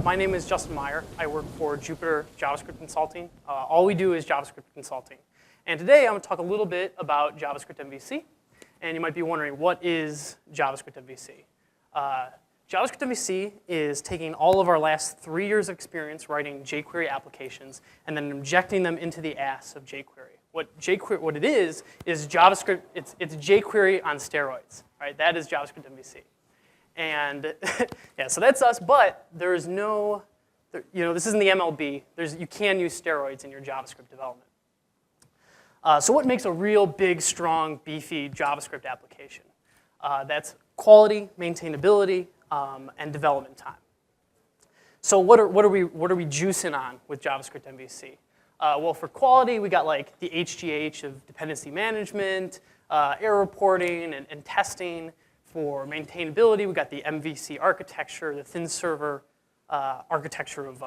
My name is Justin Meyer. I work for Jupyter JavaScript Consulting. All we do is JavaScript Consulting. And today I'm going to talk a little bit about JavaScriptMVC. And you might be wondering, what is JavaScriptMVC? JavaScriptMVC is taking all of our last 3 years of experience writing jQuery applications and then injecting them into the ass of jQuery. What it is JavaScript. It's jQuery on steroids. Right? That is JavaScriptMVC. And yeah, so that's us. But there is no, this isn't the MLB. You can use steroids in your JavaScript development. So what makes a real big, strong, beefy JavaScript application? That's quality, maintainability, and development time. So what are we juicing on with JavaScriptMVC? Well, for quality, we got like the HGH of dependency management, error reporting, and testing. For maintainability, we got the MVC architecture, the thin server architecture of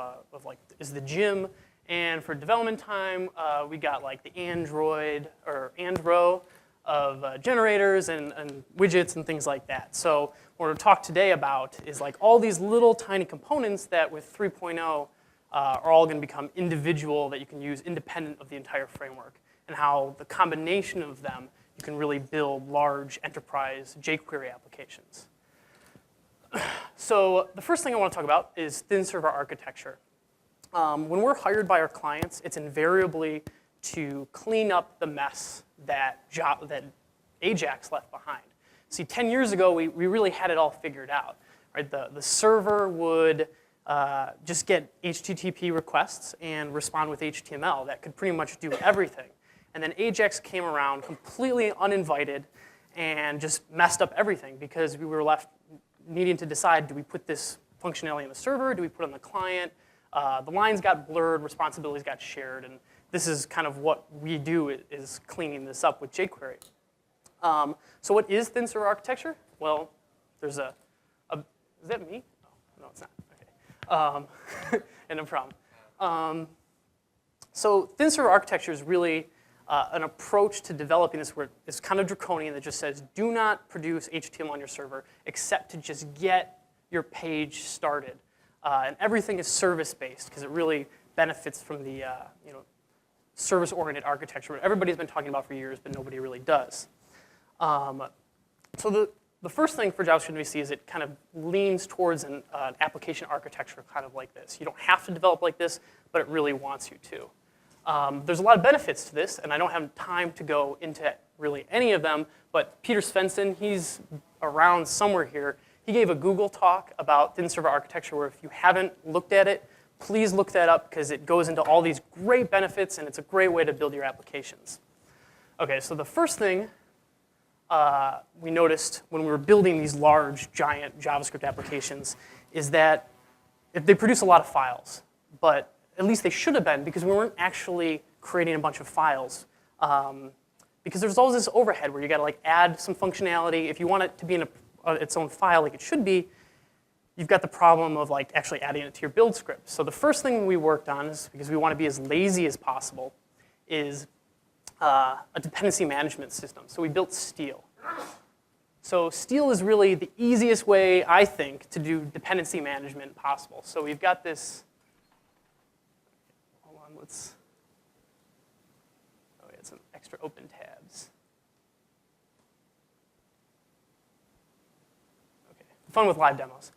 is the gym. And for development time, we got like the Android or Andro of generators and widgets and things like that. So what we're going to talk today about is like all these little tiny components that with 3.0 are all going to become individual that you can use independent of the entire framework, and how the combination of them you can really build large enterprise jQuery applications. So the first thing I want to talk about is thin server architecture. When we're hired by our clients, it's invariably to clean up the mess that Ajax left behind. See, 10 years ago, we really had it all figured out. Right? The server would just get HTTP requests and respond with HTML. That could pretty much do everything. And then Ajax came around completely uninvited and just messed up everything because we were left needing to decide, do we put this functionality on the server? Do we put it on the client? The lines got blurred, responsibilities got shared, and this is kind of what we do is cleaning this up with jQuery. So what is thin server architecture? Well, there's is that me? Oh, no, it's not. Okay. And no problem. So thin server architecture is really an approach to developing this where it's kind of draconian that just says, do not produce HTML on your server except to just get your page started. And everything is service-based because it really benefits from the service-oriented architecture everybody's been talking about for years, but nobody really does. So the first thing for JavaScript MVC is it kind of leans towards an application architecture kind of like this. You don't have to develop like this, but it really wants you to. There's a lot of benefits to this, and I don't have time to go into really any of them, but Peter Svensson, he's around somewhere here. He gave a Google talk about thin server architecture where if you haven't looked at it, please look that up because it goes into all these great benefits, and it's a great way to build your applications. Okay, so the first thing we noticed when we were building these large, giant JavaScript applications is that they produce a lot of files, but at least they should have been because we weren't actually creating a bunch of files. Because there's always this overhead where you got to like add some functionality. If you want it to be in its own file like it should be, you've got the problem of like actually adding it to your build script. So the first thing we worked on is, because we want to be as lazy as possible, is a dependency management system. So we built Steal. So Steal is really the easiest way, I think, to do dependency management possible. So we've got this. We had some extra open tabs. Okay, fun with live demos.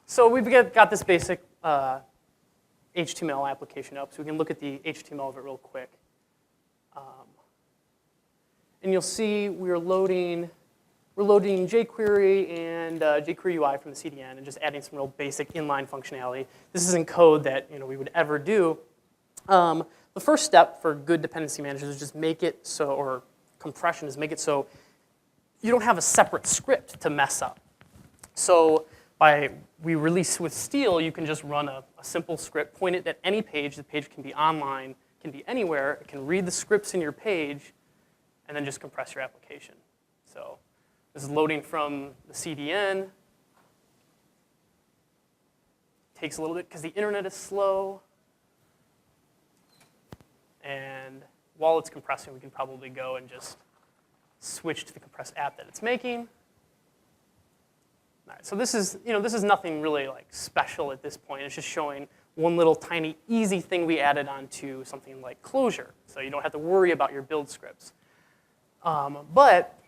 So we've got this basic HTML application up, so we can look at the HTML of it real quick. And you'll see we're loading jQuery and jQuery UI from the CDN and just adding some real basic inline functionality. This isn't code that we would ever do. The first step for good dependency managers is just make it so, or compression is make it so you don't have a separate script to mess up. So we release with Steal, you can just run a simple script, point it at any page. The page can be online, can be anywhere. It can read the scripts in your page, and then just compress your application. So this is loading from the CDN. Takes a little bit because the internet is slow. And while it's compressing, we can probably go and just switch to the compressed app that it's making. All right, so this is, this is nothing really like special at this point. It's just showing one little tiny easy thing we added onto something like Closure, so you don't have to worry about your build scripts. But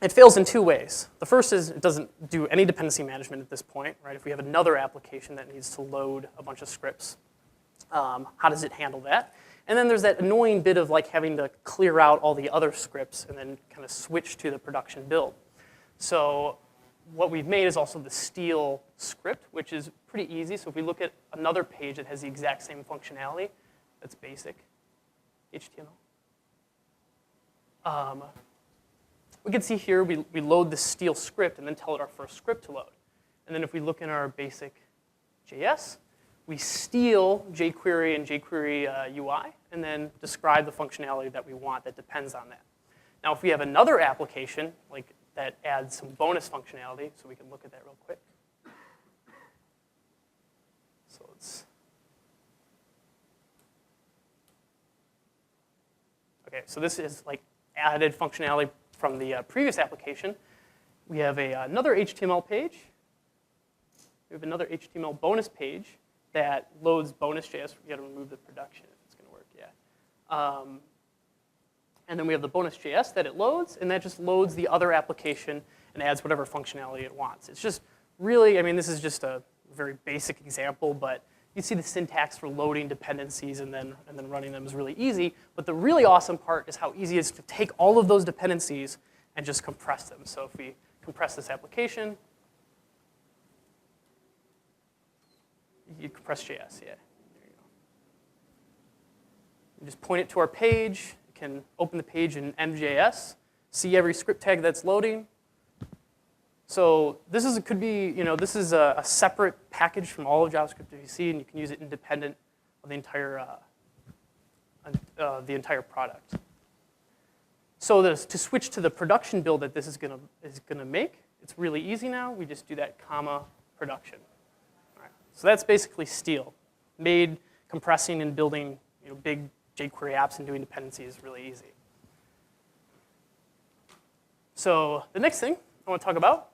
it fails in two ways. The first is it doesn't do any dependency management at this point, right? If we have another application that needs to load a bunch of scripts, how does it handle that? And then there's that annoying bit of like having to clear out all the other scripts and then kind of switch to the production build. So what we've made is also the steal script, which is pretty easy. So if we look at another page that has the exact same functionality, that's basic HTML. We can see here we load the steal script and then tell it our first script to load. And then if we look in our basic JS, we steal jQuery and jQuery UI and then describe the functionality that we want that depends on that. Now, if we have another application like that adds some bonus functionality, so we can look at that real quick. So so this is like added functionality from the previous application. We have another HTML page. We have another HTML bonus page that loads bonus.js. We got to remove the production if it's going to work, yeah. And then we have the bonus.js that it loads, and that just loads the other application and adds whatever functionality it wants. It's just really, I mean, this is just a very basic example, but you see the syntax for loading dependencies and then running them is really easy. But the really awesome part is how easy it is to take all of those dependencies and just compress them. So if we compress this application, you compress JS, yeah. There you go. You just point it to our page. You can open the page in MJS, see every script tag that's loading. So this could be, this is a separate package from all of JavaScriptMVC, and you can use it independent of the entire product. So to switch to the production build that this is gonna make, it's really easy now. We just do that comma production. All right. So that's basically steal. Made compressing and building big jQuery apps and doing dependencies really easy. So the next thing I want to talk about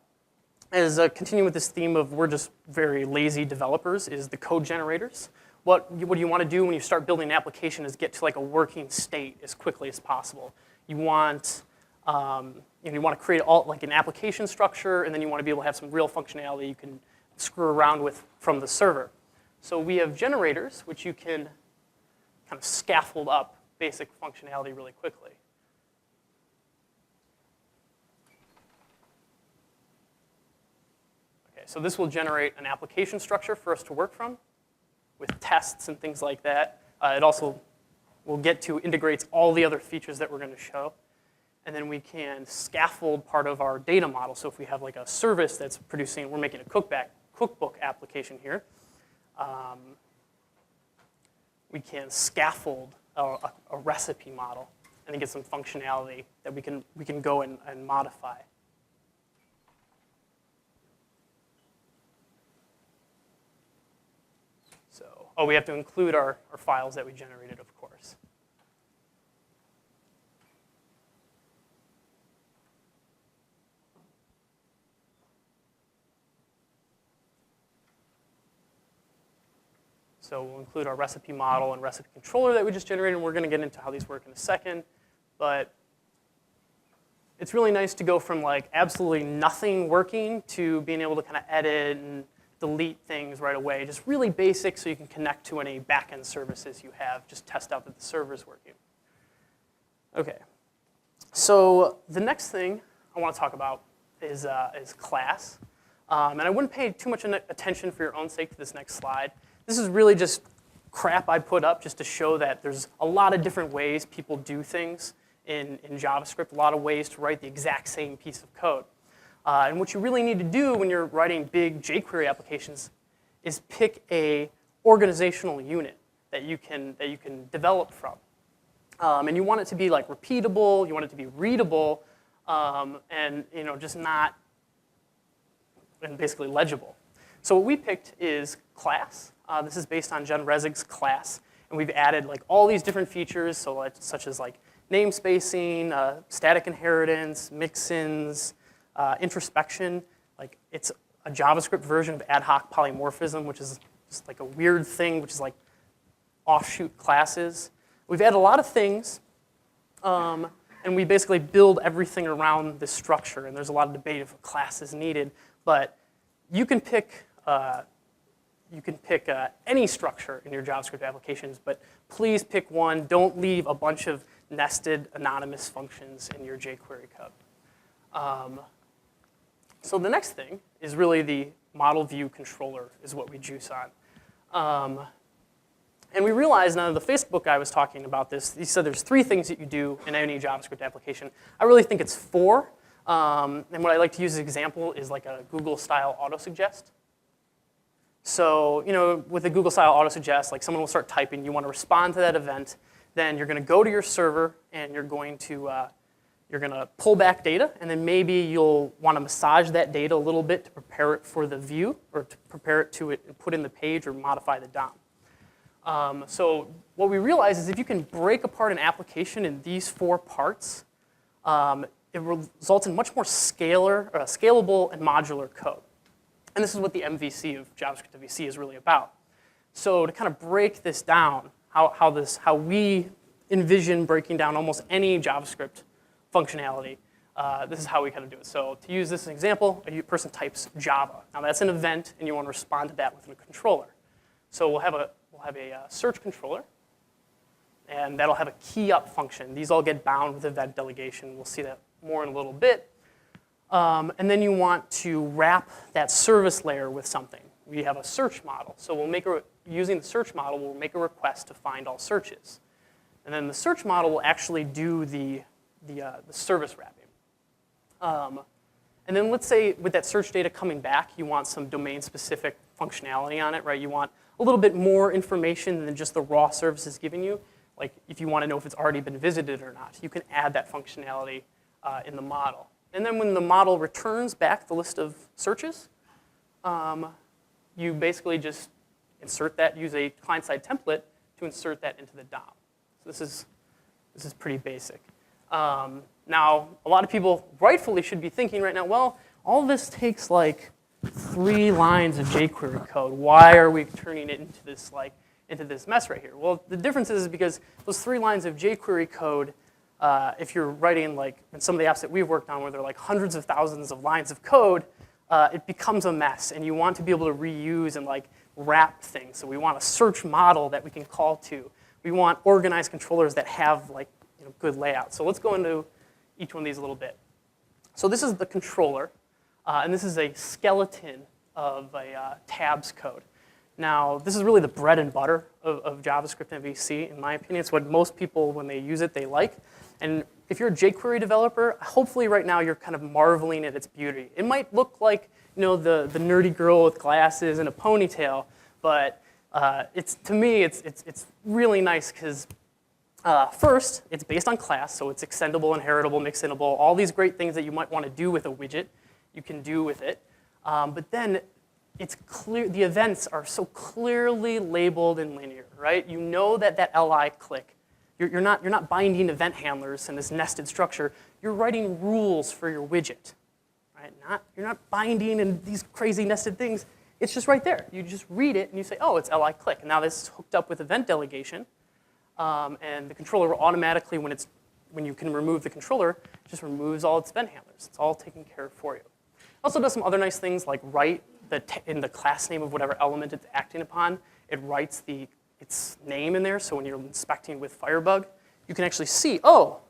is continuing with this theme of we're just very lazy developers, is the code generators. What do you want to do when you start building an application is get to like a working state as quickly as possible. You want you want to create like an application structure, and then you want to be able to have some real functionality you can screw around with from the server. So we have generators, which you can kind of scaffold up basic functionality really quickly. Okay, so this will generate an application structure for us to work from with tests and things like that. It also will get to integrates all the other features that we're going to show. And then we can scaffold part of our data model. So if we have like a service that's producing, we're making a cookbook application here. We can scaffold a recipe model and then get some functionality that we can go and modify. So, we have to include our files that we generated, of course. So we'll include our recipe model and recipe controller that we just generated, and we're going to get into how these work in a second. But it's really nice to go from like absolutely nothing working to being able to kind of edit and delete things right away. Just really basic so you can connect to any backend services you have. Just test out that the server's working. Okay. So the next thing I want to talk about is class. And I wouldn't pay too much attention for your own sake to this next slide. This is really just crap I put up just to show that there's a lot of different ways people do things in JavaScript, a lot of ways to write the exact same piece of code. And what you really need to do when you're writing big jQuery applications is pick a organizational unit that you can develop from. And you want it to be like repeatable, you want it to be readable, and just not and basically legible. So what we picked is class. This is based on Jen Resig's class, and we've added like all these different features, such as like namespacing, static inheritance, mixins, introspection. Like it's a JavaScript version of ad hoc polymorphism, which is just like a weird thing, which is like offshoot classes. We've added a lot of things, and we basically build everything around this structure. And there's a lot of debate if a class is needed, but you can pick any structure in your JavaScript applications, but please pick one. Don't leave a bunch of nested anonymous functions in your jQuery code. So the next thing is really the model view controller is what we juice on. And we realized now the Facebook guy was talking about this. He said there's 3 things that you do in any JavaScript application. I really think it's 4. And what I like to use as an example is like a Google-style autosuggest. So, with a Google-style autosuggest, like someone will start typing, you want to respond to that event, then you're going to go to your server and you're going to pull back data, and then maybe you'll want to massage that data a little bit to prepare it for the view, or to prepare it to put in the page or modify the DOM. So what we realize is if you can break apart an application in these 4 parts, it results in much more scalable and modular code. And this is what the MVC of JavaScriptMVC is really about. So to kind of break this down, how we envision breaking down almost any JavaScript functionality, this is how we kind of do it. So to use this as an example, a person types Java. Now that's an event, and you want to respond to that with a controller. So we'll have a search controller, and that'll have a key up function. These all get bound with event delegation. We'll see that more in a little bit. And then you want to wrap that service layer with something. We have a search model. So using the search model, we'll make a request to find all searches. And then the search model will actually do the service wrapping. And then let's say with that search data coming back, you want some domain-specific functionality on it, right? You want a little bit more information than just the raw service is giving you. Like if you want to know if it's already been visited or not, you can add that functionality in the model. And then when the model returns back the list of searches, you basically just insert that, use a client-side template to insert that into the DOM. So this is pretty basic. Now, a lot of people rightfully should be thinking right now, well, all this takes like 3 lines of jQuery code. Why are we turning it into this mess right here? Well, the difference is because those 3 lines of jQuery code, if you're writing like in some of the apps that we've worked on where there are like hundreds of thousands of lines of code, it becomes a mess, and you want to be able to reuse and like wrap things. So we want a search model that we can call to. We want organized controllers that have like good layout. So let's go into each one of these a little bit. So this is the controller, and this is a skeleton of a tabs code. Now, this is really the bread and butter of JavaScriptMVC, in my opinion. It's what most people, when they use it, they like. And if you're a jQuery developer, hopefully right now you're kind of marveling at its beauty. It might look like the nerdy girl with glasses and a ponytail, but to me, it's really nice because first, it's based on class, so it's extendable, inheritable, mixinable, all these great things that you might want to do with a widget, you can do with it. But then it's clear, the events are so clearly labeled and linear, right? You know that li click. You're not binding event handlers in this nested structure. You're writing rules for your widget, right? You're not binding in these crazy nested things. It's just right there. You just read it and you say, oh, it's li click. And now this is hooked up with event delegation. And the controller will automatically, when you can remove the controller, just removes all its event handlers. It's all taken care of for you. It also does some other nice things like write in the class name of whatever element it's acting upon. It writes its name in there, so when you're inspecting with Firebug, you can actually see, oh,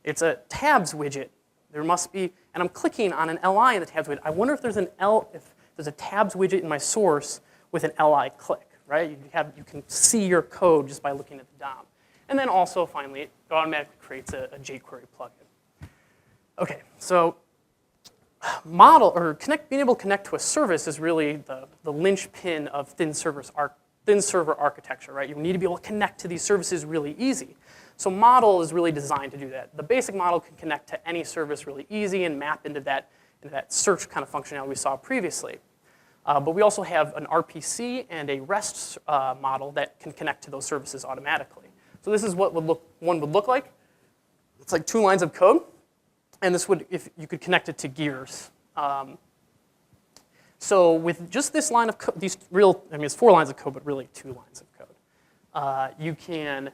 it's a tabs widget. There must be, and I'm clicking on an li in the tabs widget. I wonder if there's a tabs widget in my source with an li click, right? You can see your code just by looking at the DOM. And then also, finally, it automatically creates a jQuery plugin. Okay, so being able to connect to a service is really the linchpin of thin server architecture, right? You need to be able to connect to these services really easy. So model is really designed to do that. The basic model can connect to any service really easy and map into that search kind of functionality we saw previously. But we also have an RPC and a REST model that can connect to those services automatically. So this is what one would look like. It's like 2 lines of code. And this would, if you could connect it to gears. So with just this line of code, it's 4 lines of code, but really 2 lines of code, you can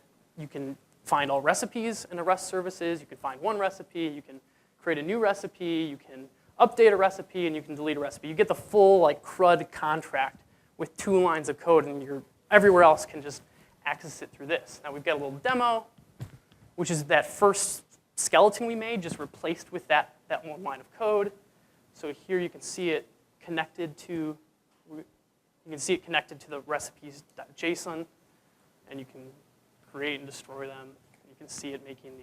find all recipes in the REST services. You can find one recipe. You can create a new recipe. You can update a recipe, and you can delete a recipe. You get the full CRUD contract with 2 lines of code, and everywhere else can just access it through this. Now we've got a little demo, which is that first skeleton we made, just replaced with that 1 line of code. So here you can see it connected to the recipes.json, and you can create and destroy them. You can see it making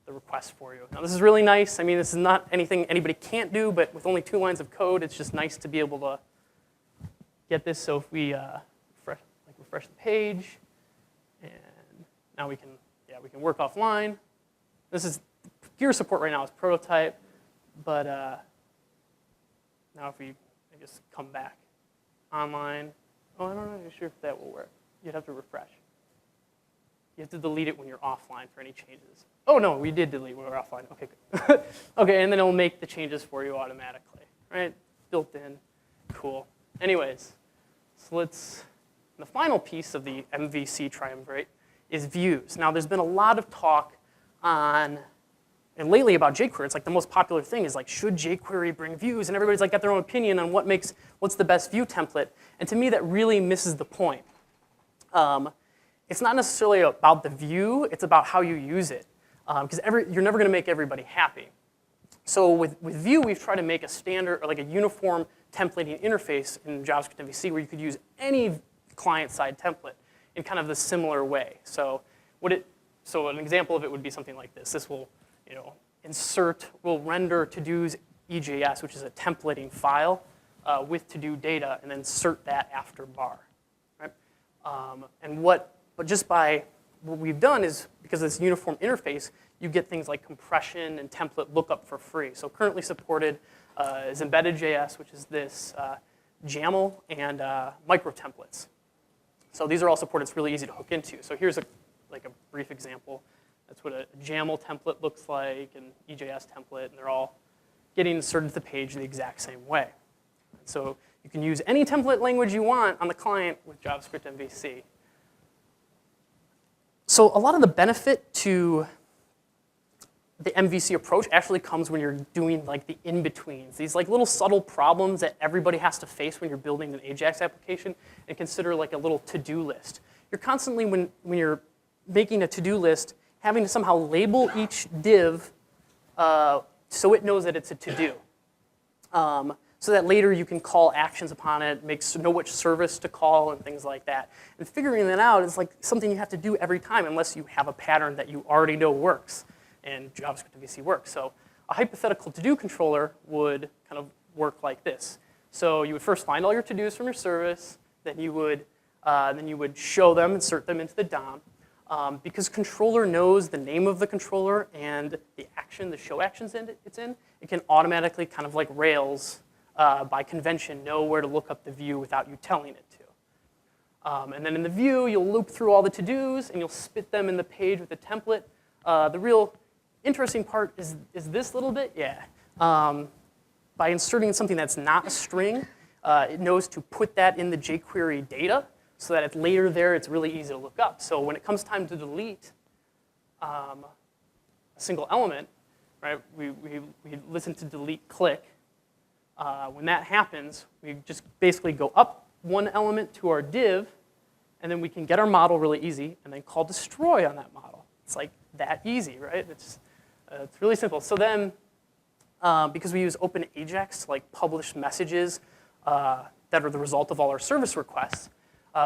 the request for you. Now this is really nice. I mean, this is not anything anybody can't do, but with only 2 lines of code, it's just nice to be able to get this. So if we refresh the page, and now we can work offline. This is gear support right now is prototype, but now if we come back online, I'm not even sure if that will work. You'd have to refresh. You have to delete it when you're offline for any changes. Oh no, we did delete when we were offline. Okay, good. Okay, and then it'll make the changes for you automatically, right? Built in, cool. Anyways, so the final piece of the MVC triumvirate is views. Now there's been a lot of talk and lately about jQuery. It's the most popular thing is should jQuery bring views? And everybody's got their own opinion on what's the best view template. And to me, that really misses the point. It's not necessarily about the view, it's about how you use it. Because you're never going to make everybody happy. So with Vue, we've tried to make a standard, or a uniform templating interface in JavaScriptMVC where you could use any client-side template in kind of the similar way. So an example of it would be something like this. This will will render to-dos EJS, which is a templating file with to-do data, and then insert that after bar. Right? But just by what we've done is, because of this uniform interface, you get things like compression and template lookup for free. So currently supported is Embedded.js, which is this YAML, and micro templates. So these are all supported. It's really easy to hook into. So here's a brief example. That's what a YAML template looks like, and EJS template, and they're all getting inserted to the page the exact same way. So you can use any template language you want on the client with JavaScriptMVC. So a lot of the benefit to the MVC approach actually comes when you're doing the in-betweens. These little subtle problems that everybody has to face when you're building an Ajax application, and consider a little to-do list. You're constantly, when you're making a to-do list, having to somehow label each div so it knows that it's a to-do. So that later you can call actions upon it, know which service to call, and things like that. And figuring that out is something you have to do every time unless you have a pattern that you already know works, and JavaScriptMVC works. So a hypothetical to-do controller would kind of work like this. So you would first find all your to-dos from your service, then you would show them, insert them into the DOM. Because controller knows the name of the controller and the action, the show actions it's in, it can automatically, kind of like Rails, by convention, know where to look up the view without you telling it to. And then in the view, you'll loop through all the to-dos, and you'll spit them in the page with a template. The real interesting part is this little bit. Yeah. By inserting something that's not a string, it knows to put that in the jQuery data, so that it's later there, it's really easy to look up. So when it comes time to delete a single element, right, we listen to delete click. When that happens, we just basically go up one element to our div, and then we can get our model really easy, and then call destroy on that model. It's that easy, right? It's really simple. So then, because we use Open Ajax to publish messages that are the result of all our service requests,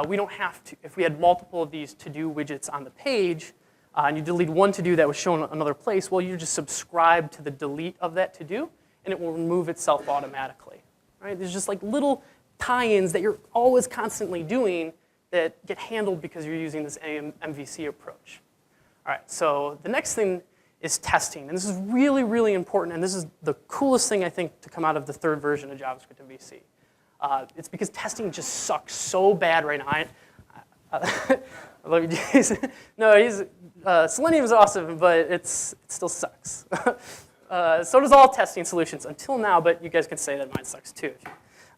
we don't have to, if we had multiple of these to-do widgets on the page, and you delete one to-do that was shown another place, well, you just subscribe to the delete of that to-do, and it will remove itself automatically. Right? There's just little tie-ins that you're always constantly doing that get handled because you're using this MVC approach. All right, so the next thing is testing, and this is really, really important, and this is the coolest thing, I think, to come out of the 3rd version of JavaScriptMVC. It's because testing just sucks so bad right now. I love you, Jason. No, Selenium is awesome, but it still sucks. So does all testing solutions until now, but you guys can say that mine sucks too.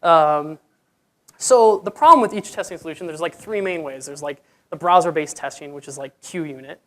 So the problem with each testing solution, there's like three main ways. There's like the browser-based testing, which is like Qunit.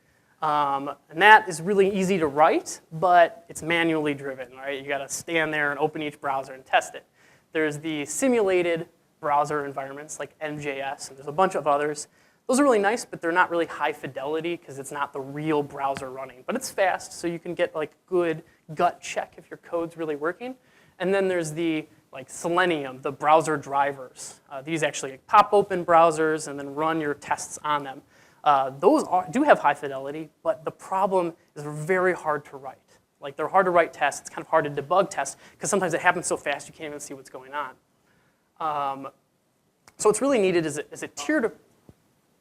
And that is really easy to write, but it's manually driven, right? You gotta stand there and open each browser and test it. There's the simulated browser environments like NJS, and there's a bunch of others. Those are really nice, but they're not really high fidelity because it's not the real browser running. But it's fast, so you can get like good gut check if your code's really working. And then there's the like Selenium, the browser drivers. These actually pop open browsers and then run your tests on them. Those do have high fidelity, but the problem is they're very hard to write. Like they're hard to write tests. It's kind of hard to debug tests because sometimes it happens so fast you can't even see what's going on. So what's really needed is a tiered. You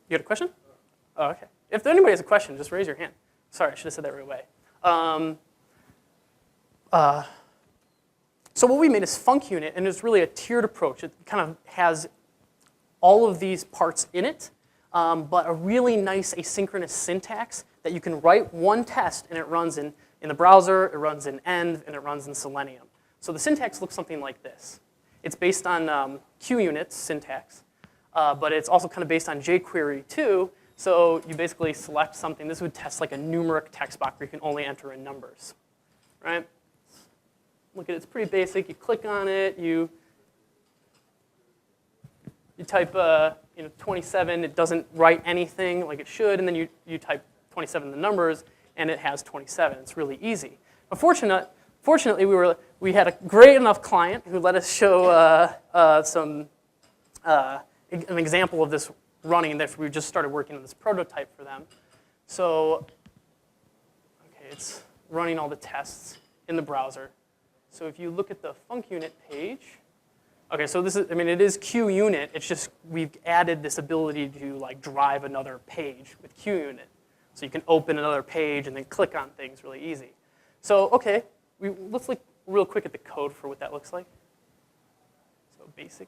got a question? Oh, okay. If anybody has a question, just raise your hand. Sorry, I should have said that right away. So what we made is Qunit, and it's really a tiered approach. It kind of has all of these parts in it, but a really nice asynchronous syntax that you can write one test, and it runs in the browser, it runs in End, and it runs in Selenium. So the syntax looks something like this. It's based on Qunit's syntax, but it's also kind of based on jQuery too. So you basically select something. This would test like a numeric text box where you can only enter in numbers, right? Look at it, it's pretty basic. You click on it, you type 27, it doesn't write anything like it should, and then you type 27 the numbers, and it has 27. It's really easy. But fortunately, we had a great enough client who let us show an example of this running that we just started working on this prototype for them. So, okay, it's running all the tests in the browser. So if you look at the Qunit page, okay, so this is, it is Qunit. It's just we've added this ability to like drive another page with Qunit. So you can open another page and then click on things really easy. So okay, let's look real quick at the code for what that looks like. So basic.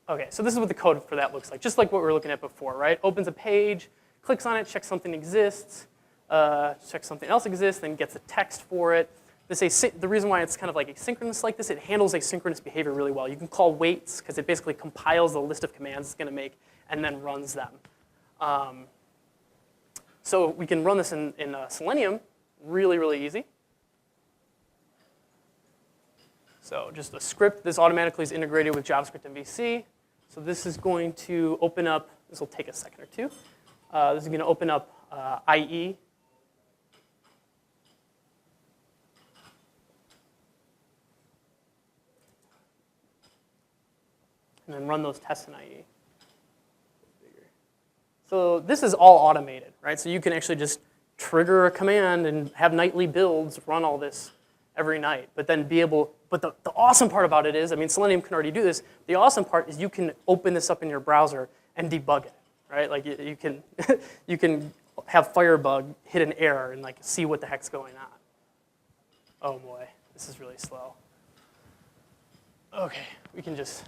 Okay, so this is what the code for that looks like, just like what we were looking at before, right? Opens a page, clicks on it, checks something exists, checks something else exists, then gets a text for it. The reason why it's kind of like asynchronous like this, it handles asynchronous behavior really well. You can call waits because it basically compiles the list of commands it's going to make and then runs them. So we can run this in Selenium really, really easy. So just a script. This automatically is integrated with JavaScriptMVC. So this is going to open up, this will take a second or two. This is going to open up IE. And then run those tests in IE. So this is all automated, right? So you can actually just trigger a command and have nightly builds run all this every night, but then but the awesome part about it is, Selenium can already do this. The awesome part is you can open this up in your browser and debug it, right? Like you can, you can have Firebug hit an error and like see what the heck's going on. Oh boy, this is really slow. Okay, we can just,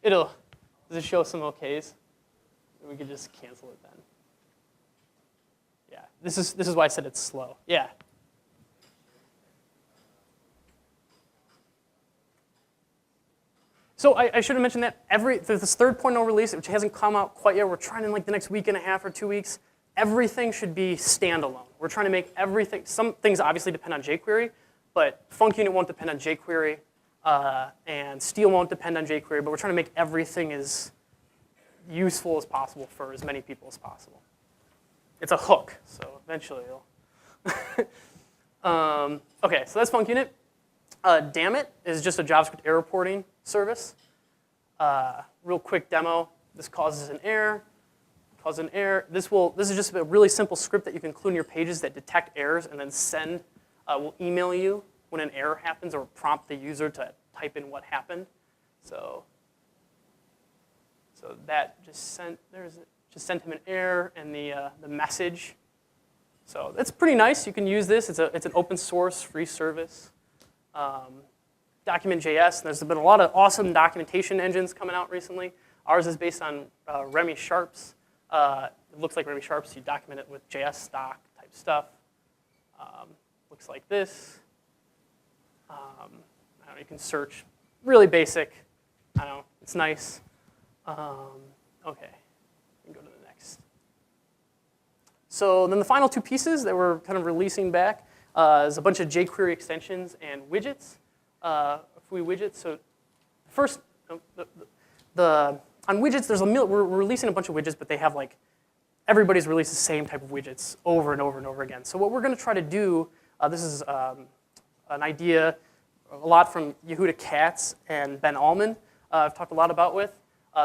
does it show some OKs? We could just cancel it then. Yeah, this is why I said it's slow. Yeah. So I should have mentioned that there's this 3.0 release, which hasn't come out quite yet. We're trying in like the next week and a half or 2 weeks. Everything should be standalone. We're trying to make everything. Some things obviously depend on jQuery, but Qunit won't depend on jQuery, and Steel won't depend on jQuery. But we're trying to make everything as useful as possible for as many people as possible. It's a hook, so eventually it'll. Okay, so that's Qunit. Dammit is just a JavaScript error reporting service. Real quick demo. This causes an error. This is just a really simple script that you can include in your pages that detect errors and then will email you when an error happens or prompt the user to type in what happened. So that just sent him an error and the message. So that's pretty nice. You can use this. It's an open source free service. DocumentJS. There's been a lot of awesome documentation engines coming out recently. Ours is based on Remy Sharp's. It looks like Remy Sharp's. You document it with JS stock type stuff. Looks like this. I don't know, you can search. Really basic. I don't know, it's nice. Okay, we can go to the next. So then the final two pieces that we're kind of releasing back is a bunch of jQuery extensions and widgets, free widgets. So first, on widgets, we're releasing a bunch of widgets, but they have like, everybody's released the same type of widgets over and over and over again. So what we're going to try to do, this is an idea a lot from Yehuda Katz and Ben Allman, I've talked a lot about with.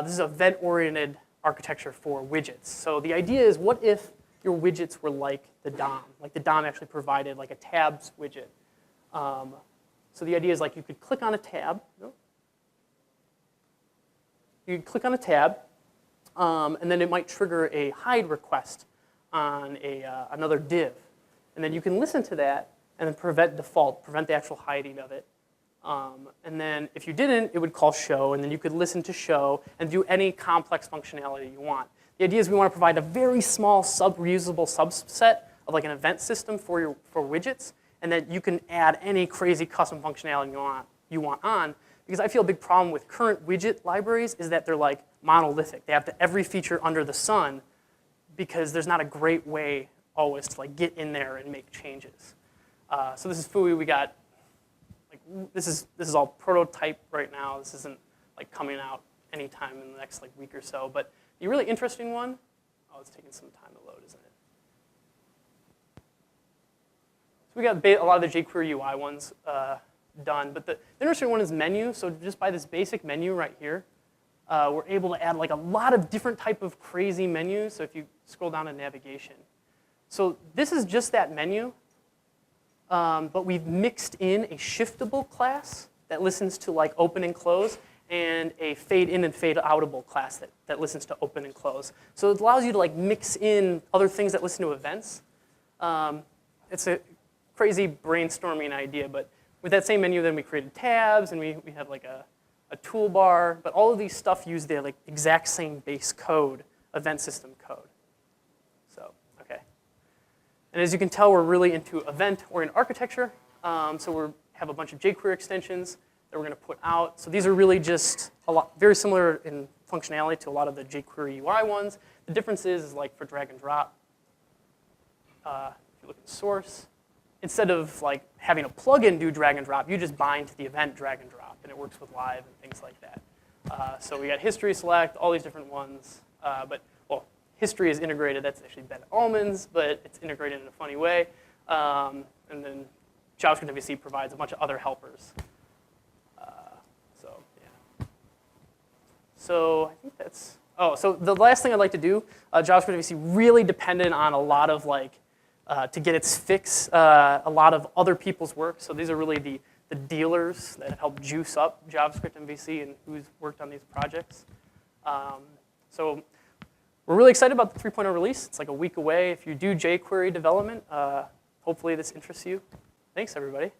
This is event-oriented architecture for widgets. So the idea is, what if your widgets were like the DOM? Like the DOM actually provided like a tabs widget. So the idea is like you could click on a tab. You could click on a tab, and then it might trigger a hide request on another div. And then you can listen to that and then prevent the actual hiding of it. And then if you didn't, it would call show, and then you could listen to show and do any complex functionality you want. The idea is we want to provide a very small reusable subset of like an event system for widgets, and that you can add any crazy custom functionality you want on. Because I feel a big problem with current widget libraries is that they're like monolithic. They have every feature under the sun, because there's not a great way always to like get in there and make changes. So this is Fui. We got like this is all prototype right now. This isn't like coming out anytime in the next like week or so. But the really interesting one, oh, it's taking some time to load, isn't it? So we got a lot of the jQuery UI ones done. But the interesting one is menu. So just by this basic menu right here, we're able to add like a lot of different type of crazy menus. So if you scroll down to navigation. So this is just that menu, but we've mixed in a shiftable class that listens to like open and close, and a fade in and fade outable class that listens to open and close. So it allows you to like mix in other things that listen to events. It's a crazy brainstorming idea, but with that same menu, then we created tabs, and we have like a toolbar, but all of these stuff use the like exact same base code, event system code. So, okay. And as you can tell, we're really into event-oriented architecture. So we have a bunch of jQuery extensions that we're going to put out. So these are really just very similar in functionality to a lot of the jQuery UI ones. The difference is like for drag and drop. If you look at the source, instead of like having a plugin do drag and drop, you just bind to the event drag and drop, and it works with live and things like that. So we got history select, all these different ones. But well, history is integrated. That's actually Ben Allman's, but it's integrated in a funny way. And then JavaScriptMVC provides a bunch of other helpers. So yeah. So I think that's. Oh, so the last thing I'd like to do, JavaScriptMVC really depended on a lot of like. To get its fix, a lot of other people's work. So these are really the dealers that have helped juice up JavaScriptMVC and who's worked on these projects. So we're really excited about the 3.0 release. It's like a week away. If you do jQuery development, hopefully this interests you. Thanks, everybody.